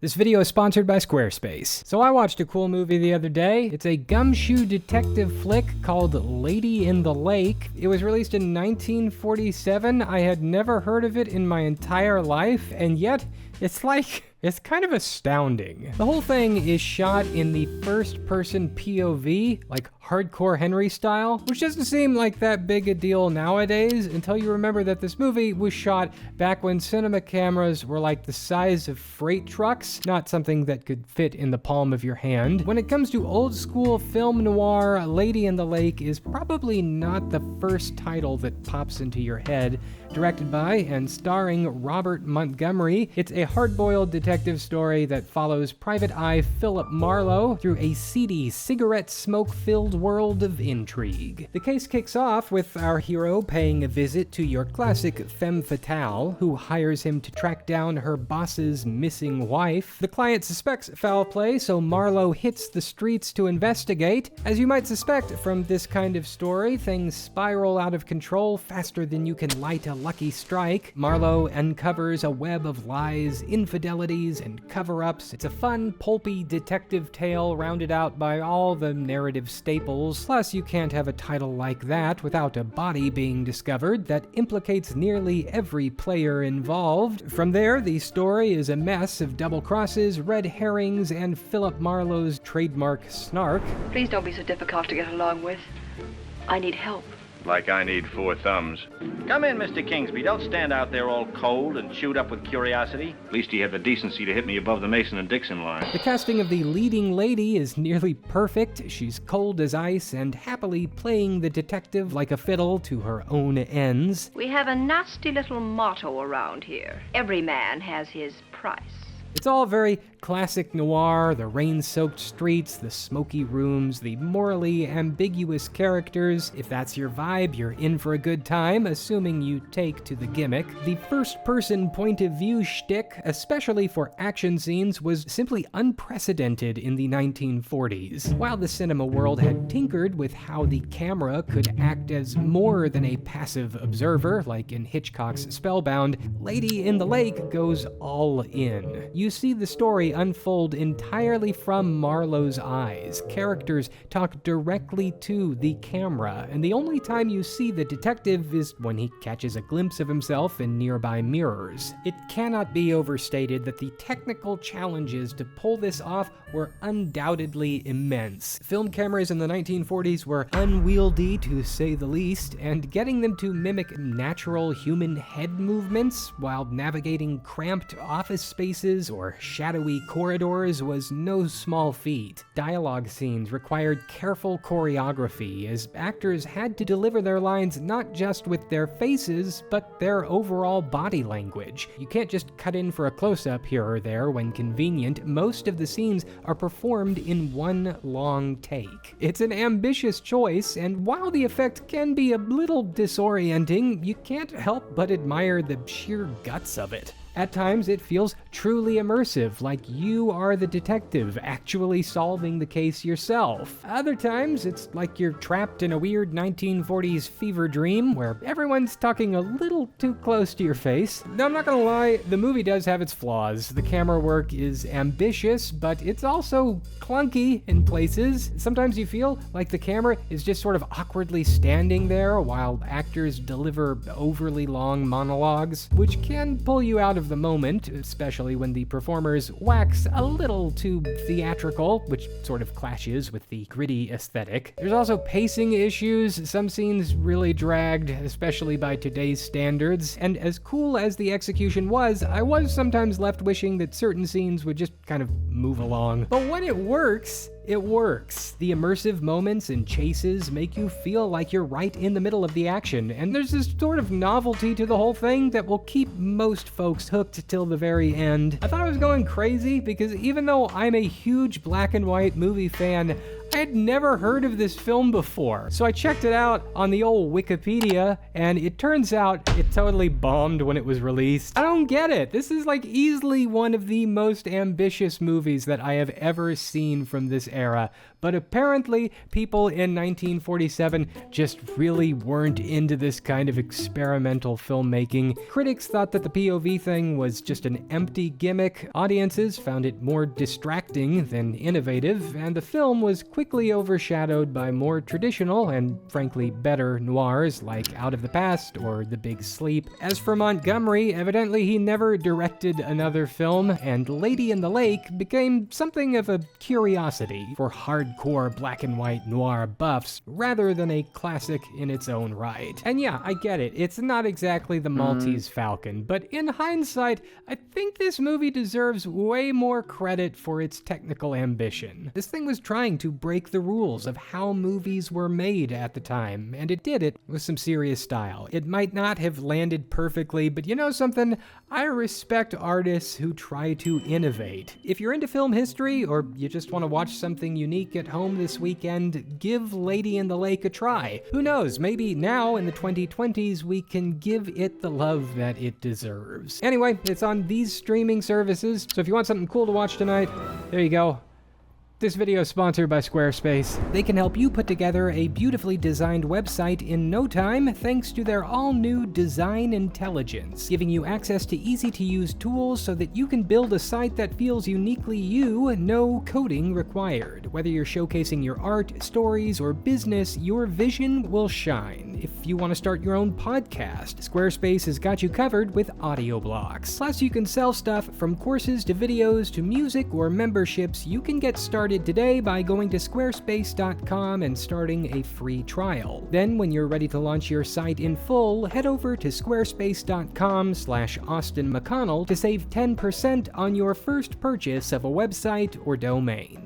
This video is sponsored by Squarespace. So I watched a cool movie the other day. It's a gumshoe detective flick called Lady in the Lake. It was released in 1947. I had never heard of it in my entire life, and yet it's kind of astounding. The whole thing is shot in the first-person POV, like hardcore Henry style, which doesn't seem like that big a deal nowadays until you remember that this movie was shot back when cinema cameras were like the size of freight trucks, not something that could fit in the palm of your hand. When it comes to old school film noir, Lady in the Lake is probably not the first title that pops into your head. Directed by and starring Robert Montgomery, it's a hard-boiled detective story that follows Private Eye Philip Marlowe through a seedy, cigarette smoke-filled world of intrigue. The case kicks off with our hero paying a visit to your classic femme fatale, who hires him to track down her boss's missing wife. The client suspects foul play, so Marlowe hits the streets to investigate. As you might suspect from this kind of story, things spiral out of control faster than you can light a lucky strike. Marlowe uncovers a web of lies, infidelities, and cover-ups. It's a fun, pulpy detective tale rounded out by all the narrative staples. Plus, you can't have a title like that without a body being discovered that implicates nearly every player involved. From there, the story is a mess of double crosses, red herrings, and Philip Marlowe's trademark snark. Please don't be so difficult to get along with. I need help. Like I need 4 thumbs. Come in, Mr. Kingsby. Don't stand out there all cold and chewed up with curiosity. At least he had the decency to hit me above the Mason and Dixon line. The casting of the leading lady is nearly perfect. She's cold as ice and happily playing the detective like a fiddle to her own ends. We have a nasty little motto around here. Every man has his price. It's all very classic noir, the rain-soaked streets, the smoky rooms, the morally ambiguous characters. If that's your vibe, you're in for a good time, assuming you take to the gimmick. The first-person point-of-view shtick, especially for action scenes, was simply unprecedented in the 1940s. While the cinema world had tinkered with how the camera could act as more than a passive observer, like in Hitchcock's Spellbound, Lady in the Lake goes all in. You see the story unfold entirely from Marlowe's eyes. Characters talk directly to the camera, and the only time you see the detective is when he catches a glimpse of himself in nearby mirrors. It cannot be overstated that the technical challenges to pull this off were undoubtedly immense. Film cameras in the 1940s were unwieldy, to say the least, and getting them to mimic natural human head movements while navigating cramped office spaces or shadowy corridors was no small feat. Dialogue scenes required careful choreography, as actors had to deliver their lines not just with their faces, but their overall body language. You can't just cut in for a close-up here or there when convenient. Most of the scenes are performed in one long take. It's an ambitious choice, and while the effect can be a little disorienting, you can't help but admire the sheer guts of it. At times, it feels truly immersive, like you are the detective actually solving the case yourself. Other times, it's like you're trapped in a weird 1940s fever dream where everyone's talking a little too close to your face. Now, I'm not gonna lie, the movie does have its flaws. The camera work is ambitious, but it's also clunky in places. Sometimes you feel like the camera is just sort of awkwardly standing there while actors deliver overly long monologues, which can pull you out of the moment, especially when the performers wax a little too theatrical, which sort of clashes with the gritty aesthetic. There's also pacing issues. Some scenes really dragged, especially by today's standards, and as cool as the execution was, I was sometimes left wishing that certain scenes would just kind of move along. But when it works, it works. The immersive moments and chases make you feel like you're right in the middle of the action, and there's this sort of novelty to the whole thing that will keep most folks hooked till the very end. I thought I was going crazy because even though I'm a huge black and white movie fan, I had never heard of this film before. So I checked it out on the old Wikipedia, and it turns out it totally bombed when it was released. I don't get it. This is like easily one of the most ambitious movies that I have ever seen from this era. But apparently, people in 1947 just really weren't into this kind of experimental filmmaking. Critics thought that the POV thing was just an empty gimmick. Audiences found it more distracting than innovative, and the film was quickly overshadowed by more traditional and frankly better noirs like Out of the Past or The Big Sleep. As for Montgomery, evidently he never directed another film, and Lady in the Lake became something of a curiosity for hardcore black and white noir buffs rather than a classic in its own right. And yeah, I get it, it's not exactly the Maltese Falcon, but in hindsight, I think this movie deserves way more credit for its technical ambition. This thing was trying to break the rules of how movies were made at the time, and it did it with some serious style. It might not have landed perfectly, but you know something? I respect artists who try to innovate. If you're into film history, or you just want to watch something unique at home this weekend, give Lady in the Lake a try. Who knows, maybe now in the 2020s we can give it the love that it deserves. Anyway, it's on these streaming services, so if you want something cool to watch tonight, there you go. This video is sponsored by Squarespace. They can help you put together a beautifully designed website in no time thanks to their all-new design intelligence, giving you access to easy-to-use tools so that you can build a site that feels uniquely you, no coding required. Whether you're showcasing your art, stories, or business, your vision will shine. If you want to start your own podcast, Squarespace has got you covered with audio blocks. Plus, you can sell stuff from courses to videos to music or memberships. You can get started today by going to squarespace.com and starting a free trial. Then, when you're ready to launch your site in full, head over to squarespace.com/AustinMcConnell to save 10% on your first purchase of a website or domain.